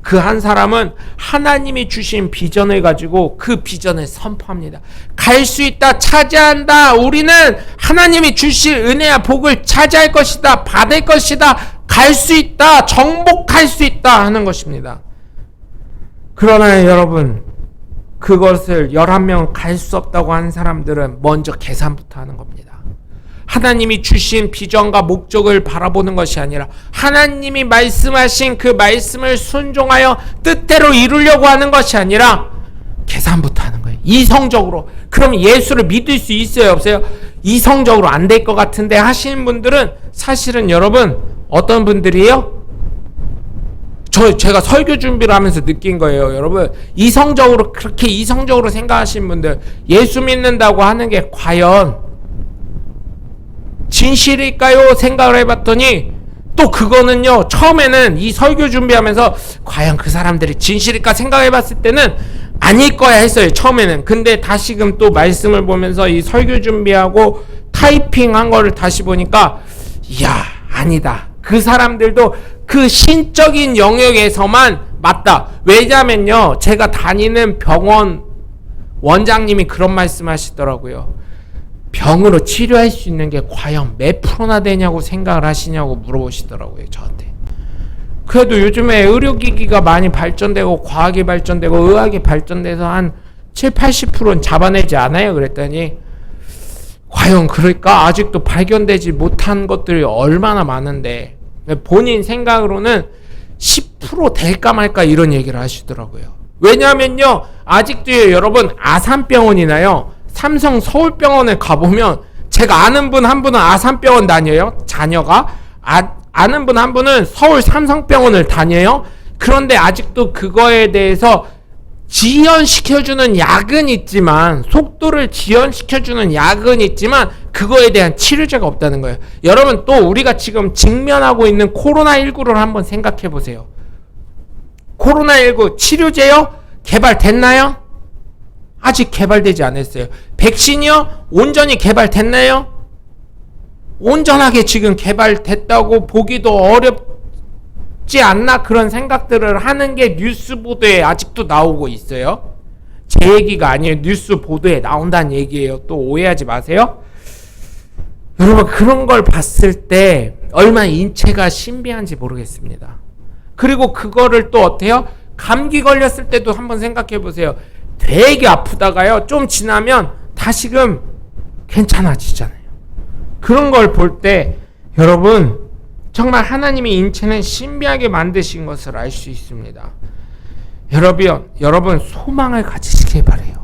Speaker 1: 그 한 사람은 하나님이 주신 비전을 가지고 그 비전을 선포합니다. 갈 수 있다, 차지한다. 우리는 하나님이 주실 은혜와 복을 차지할 것이다, 받을 것이다, 갈 수 있다, 정복할 수 있다 하는 것입니다. 그러나 여러분, 그것을 11명 갈 수 없다고 하는 사람들은 먼저 계산부터 하는 겁니다. 하나님이 주신 비전과 목적을 바라보는 것이 아니라 하나님이 말씀하신 그 말씀을 순종하여 뜻대로 이루려고 하는 것이 아니라 계산부터 하는 거예요. 이성적으로. 그럼 예수를 믿을 수 있어요, 없어요? 이성적으로 안 될 것 같은데 하시는 분들은 사실은 여러분 어떤 분들이에요? 제가 설교 준비를 하면서 느낀 거예요. 여러분 이성적으로, 그렇게 이성적으로 생각하시는 분들, 예수 믿는다고 하는 게 과연 진실일까요? 생각을 해봤더니 또 그거는요, 처음에는 이 설교 준비하면서 과연 그 사람들이 진실일까 생각해봤을 때는 아닐 거야 했어요, 처음에는. 근데 다시금 또 말씀을 보면서 이 설교 준비하고 타이핑한 거를 다시 보니까 이야, 아니다. 그 사람들도 그 신적인 영역에서만 맞다. 왜냐면요, 제가 다니는 병원 원장님이 그런 말씀 하시더라고요. 병으로 치료할 수 있는 게 과연 몇 프로나 되냐고 생각을 하시냐고 물어보시더라고요, 저한테. 그래도 요즘에 의료기기가 많이 발전되고 과학이 발전되고 의학이 발전돼서 한 70-80%는 잡아내지 않아요? 그랬더니 과연 그럴까? 아직도 발견되지 못한 것들이 얼마나 많은데 본인 생각으로는 10% 될까 말까 이런 얘기를 하시더라고요. 왜냐하면요, 아직도 여러분 아산병원이나요, 삼성 서울병원에 가보면, 제가 아는 분 한 분은 아산병원 다녀요, 자녀가. 아는 분 한 분은 서울 삼성병원을 다녀요. 그런데 아직도 그거에 대해서 지연시켜주는 약은 있지만, 속도를 지연시켜주는 약은 있지만 그거에 대한 치료제가 없다는 거예요. 여러분, 또 우리가 지금 직면하고 있는 코로나19를 한번 생각해 보세요. 코로나19 치료제요? 개발됐나요? 아직 개발되지 않았어요. 백신이요? 온전히 개발됐나요? 온전하게 지금 개발됐다고 보기도 어렵지 않나, 그런 생각들을 하는 게 뉴스 보도에 아직도 나오고 있어요. 제 얘기가 아니에요. 뉴스 보도에 나온다는 얘기예요. 또 오해하지 마세요. 여러분, 그런 걸 봤을 때 얼마나 인체가 신비한지 모르겠습니다. 그리고 그거를 또 어때요? 감기 걸렸을 때도 한번 생각해 보세요. 되게 아프다가요, 좀 지나면 다시금 괜찮아지잖아요. 그런 걸 볼 때 여러분, 정말 하나님의 인체는 신비하게 만드신 것을 알 수 있습니다. 여러분 소망을 가지시길 바래요.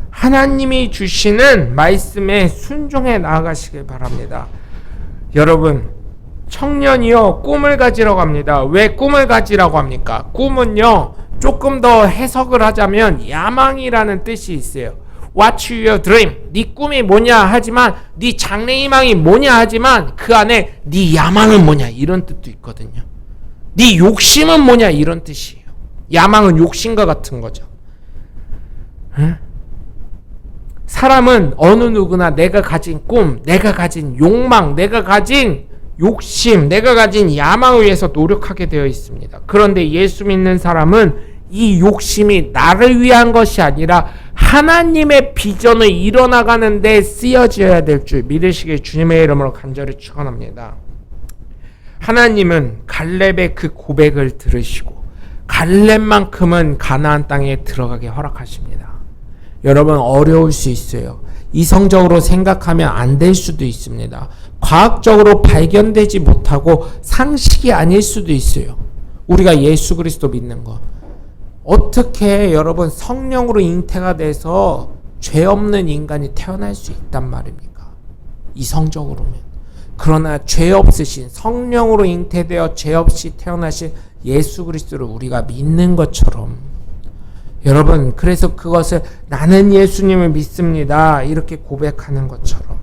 Speaker 1: 하나님이 주시는 말씀에 순종해 나아가시길 바랍니다. 여러분, 청년이요, 꿈을 가지라고 합니다. 왜 꿈을 가지라고 합니까? 꿈은요, 조금 더 해석을 하자면 야망이라는 뜻이 있어요. What's your dream? 네 꿈이 뭐냐 하지만, 네 장래희망이 뭐냐 하지만 그 안에 네 야망은 뭐냐 이런 뜻도 있거든요. 네 욕심은 뭐냐 이런 뜻이에요. 야망은 욕심과 같은 거죠. 응? 사람은 어느 누구나 내가 가진 꿈, 내가 가진 욕망, 내가 가진 욕심, 내가 가진 야망을 위해서 노력하게 되어 있습니다. 그런데 예수 믿는 사람은 이 욕심이 나를 위한 것이 아니라 하나님의 비전을 이뤄나가는 데 쓰여져야 될 줄 믿으시길 주님의 이름으로 간절히 축원합니다. 하나님은 갈렙의 그 고백을 들으시고 갈렙만큼은 가나안 땅에 들어가게 허락하십니다. 여러분, 어려울 수 있어요. 이성적으로 생각하면 안 될 수도 있습니다. 과학적으로 발견되지 못하고 상식이 아닐 수도 있어요. 우리가 예수 그리스도 믿는 것. 어떻게 여러분 성령으로 잉태가 돼서 죄 없는 인간이 태어날 수 있단 말입니까? 이성적으로면. 그러나 죄 없으신 성령으로 잉태되어 죄 없이 태어나신 예수 그리스도를 우리가 믿는 것처럼 여러분 그래서 그것을 나는 예수님을 믿습니다 이렇게 고백하는 것처럼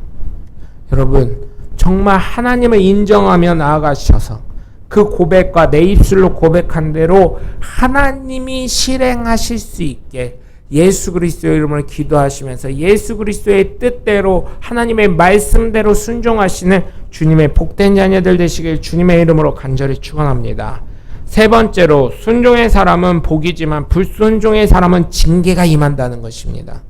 Speaker 1: 여러분 정말 하나님을 인정하며 나아가셔서 그 고백과 내 입술로 고백한 대로 하나님이 실행하실 수 있게 예수 그리스도의 이름으로 기도하시면서 예수 그리스도의 뜻대로 하나님의 말씀대로 순종하시는 주님의 복된 자녀들 되시길 주님의 이름으로 간절히 축원합니다. 세 번째로 순종의 사람은 복이지만 불순종의 사람은 징계가 임한다는 것입니다.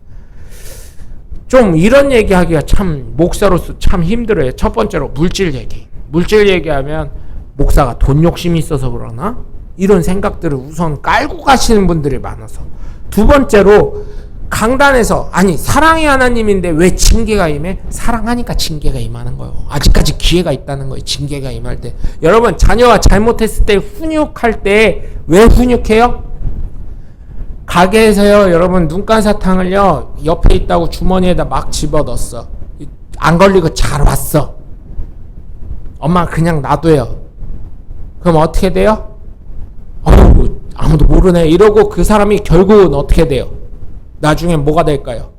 Speaker 1: 좀 이런 얘기하기가 참 목사로서 참 힘들어요. 첫 번째로 물질 얘기. 물질 얘기하면 목사가 돈 욕심이 있어서 그러나? 이런 생각들을 우선 깔고 가시는 분들이 많아서. 두 번째로 강단에서 아니 사랑의 하나님인데 왜 징계가 임해? 사랑하니까 징계가 임하는 거예요. 아직까지 기회가 있다는 거예요. 징계가 임할 때. 여러분 자녀가 잘못했을 때 훈육할 때 왜 훈육해요? 가게에서요 여러분 눈간 사탕을요 옆에 있다고 주머니에다 막 집어넣었어. 안 걸리고 잘 왔어. 엄마가 그냥 놔둬요. 그럼 어떻게 돼요? 아무도 모르네 이러고 그 사람이 결국은 어떻게 돼요? 나중에 뭐가 될까요?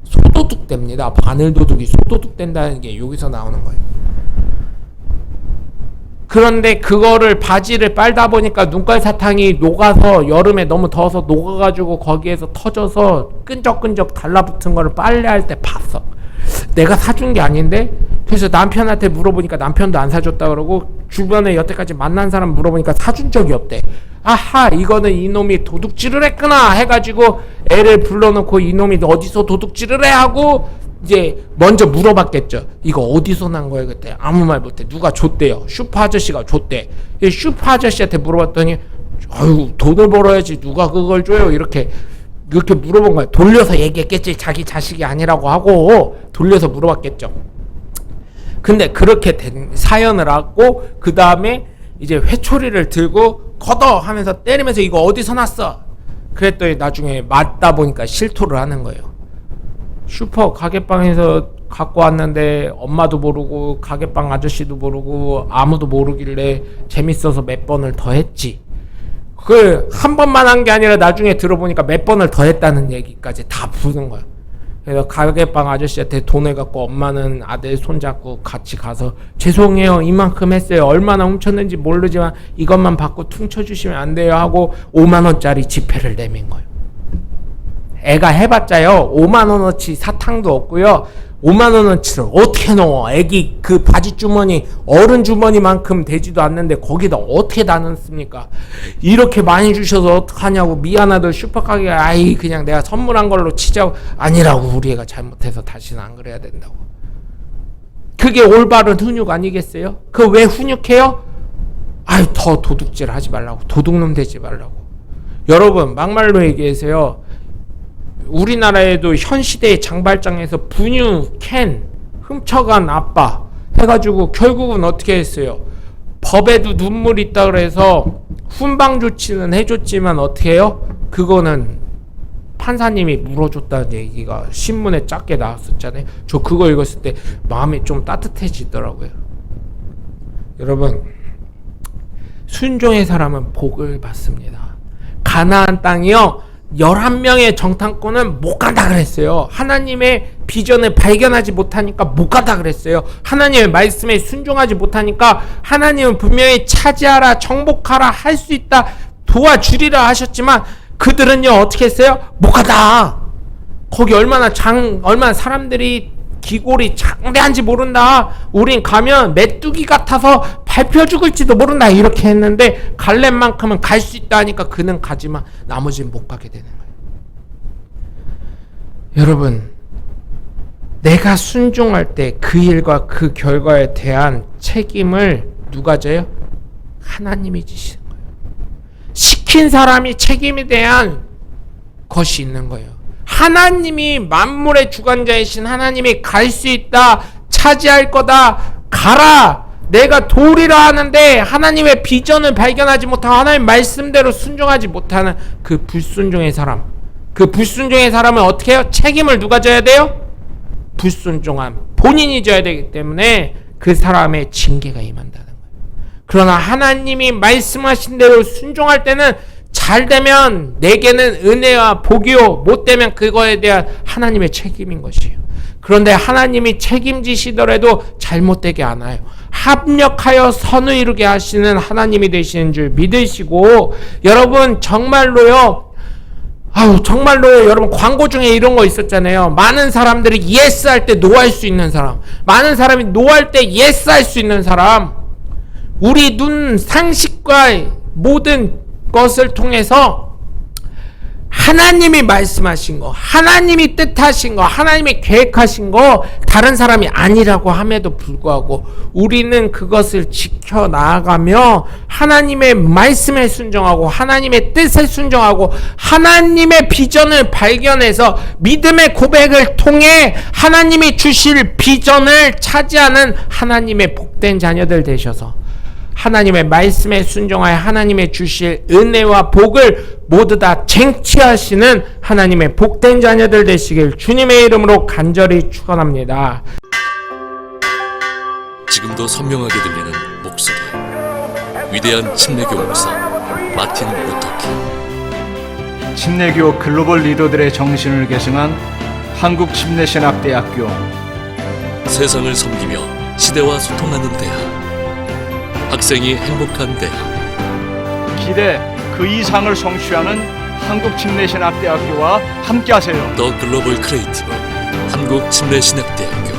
Speaker 1: 소도둑 됩니다. 바늘도둑이 소도둑 된다는 게 여기서 나오는 거예요. 그런데 그거를 바지를 빨다 보니까 눈깔 사탕이 녹아서 여름에 너무 더워서 녹아가지고 거기에서 터져서 끈적끈적 달라붙은 거를 빨래할 때 봤어. 내가 사준 게 아닌데? 그래서 남편한테 물어보니까 남편도 안 사줬다 그러고 주변에 여태까지 만난 사람 물어보니까 사준 적이 없대. 아하 이거는 이놈이 도둑질을 했구나 해가지고 애를 불러놓고 이놈이 어디서 도둑질을 해 하고 이제 먼저 물어봤겠죠. 이거 어디서 난 거야 그때? 아무 말 못해. 누가 줬대요. 슈퍼 아저씨가 줬대. 슈퍼 아저씨한테 물어봤더니 아유 돈을 벌어야지 누가 그걸 줘요 이렇게 물어본 거야. 돌려서 얘기했겠지. 자기 자식이 아니라고 하고 돌려서 물어봤겠죠. 근데 그렇게 된 사연을 하고 그 다음에 이제 회초리를 들고 걷어 하면서 때리면서 이거 어디서 났어? 그랬더니 나중에 맞다 보니까 실토를 하는 거예요. 슈퍼 가게방에서 갖고 왔는데 엄마도 모르고 가게방 아저씨도 모르고 아무도 모르길래 재밌어서 몇 번을 더 했지. 그 한 번만 한 게 아니라 나중에 들어보니까 몇 번을 더 했다는 얘기까지 다 부른 거야. 그래서 가게방 아저씨한테 돈을 갖고 엄마는 아들 손잡고 같이 가서 죄송해요 이만큼 했어요 얼마나 훔쳤는지 모르지만 이것만 받고 퉁쳐주시면 안 돼요 하고 5만원짜리 지폐를 내민 거예요. 애가 해봤자요 5만원어치 사탕도 없고요 5만원어치를 어떻게 넣어. 애기 그 바지 주머니 어른 주머니만큼 되지도 않는데 거기다 어떻게 다 넣습니까? 이렇게 많이 주셔서 어떡하냐고 미안하다 슈퍼가게가 아이 그냥 내가 선물한 걸로 치자고. 아니라고 우리 애가 잘못해서 다시는 안 그래야 된다고. 그게 올바른 훈육 아니겠어요? 그 왜 훈육해요? 아유 더 도둑질 하지 말라고 도둑놈 되지 말라고. 여러분 막말로 얘기해서요 우리나라에도 현 시대의 장발장에서 분유 캔 훔쳐간 아빠 해가지고 결국은 어떻게 했어요? 법에도 눈물이 있다 그래서 훈방 조치는 해줬지만 어떻게 해요? 그거는 판사님이 물어줬다는 얘기가 신문에 작게 나왔었잖아요. 저 그거 읽었을 때 마음이 좀 따뜻해지더라고요. 여러분 순종의 사람은 복을 받습니다. 가나안 땅이요 11명의 정탐꾼은 못 간다 그랬어요. 하나님의 비전을 발견하지 못하니까 못 간다 그랬어요. 하나님의 말씀에 순종하지 못하니까 하나님은 분명히 차지하라 정복하라 할 수 있다 도와주리라 하셨지만 그들은요 어떻게 했어요? 못 간다. 거기 얼마나 사람들이 기골이 장대한지 모른다. 우린 가면 메뚜기 같아서 밟혀 죽을지도 모른다. 이렇게 했는데 갈렘만큼은 갈 수 있다 하니까 그는 가지만 나머지는 못 가게 되는 거예요. 여러분 내가 순종할 때 그 일과 그 결과에 대한 책임을 누가 져요? 하나님이 지시는 거예요. 시킨 사람이 책임에 대한 것이 있는 거예요. 하나님이 만물의 주관자이신 하나님이 갈 수 있다 차지할 거다 가라 내가 도우리라 하는데 하나님의 비전을 발견하지 못하고 하나님의 말씀대로 순종하지 못하는 그 불순종의 사람, 그 불순종의 사람은 어떻게 해요? 책임을 누가 져야 돼요? 불순종한 본인이 져야 되기 때문에 그 사람의 징계가 임한다는 거예요. 그러나 하나님이 말씀하신 대로 순종할 때는 잘 되면 내게는 은혜와 복이요, 못 되면 그거에 대한 하나님의 책임인 것이에요. 그런데 하나님이 책임지시더라도 잘못되게 않아요. 합력하여 선을 이루게 하시는 하나님이 되시는 줄 믿으시고, 여러분 정말로요, 정말로 여러분 광고 중에 이런 거 있었잖아요. 많은 사람들이 예스 할 때 노 할 수 있는 사람, 많은 사람이 노 할 때 예스 할 수 있는 사람. 우리 눈 상식과 모든 것을 통해서 하나님이 말씀하신 거, 하나님이 뜻하신 거, 하나님이 계획하신 거 다른 사람이 아니라고 함에도 불구하고 우리는 그것을 지켜 나아가며 하나님의 말씀에 순종하고 하나님의 뜻에 순종하고 하나님의 비전을 발견해서 믿음의 고백을 통해 하나님이 주실 비전을 차지하는 하나님의 복된 자녀들 되셔서 하나님의 말씀에 순종하여 하나님의 주실 은혜와 복을 모두 다 쟁취하시는 하나님의 복된 자녀들 되시길 주님의 이름으로 간절히 축원합니다.
Speaker 2: 지금도 선명하게 들리는 목소리, 위대한 침례교 목사 마틴 루터킹.
Speaker 3: 침례교 글로벌 리더들의 정신을 계승한 한국침례신학대학교.
Speaker 2: 세상을 섬기며 시대와 소통하는 대학, 학생이 행복한 대학.
Speaker 3: 기대 그 이상을 성취하는 한국침례신학대학교와 함께하세요.
Speaker 2: 더 글로벌 크리에이티브 한국침례신학대학교.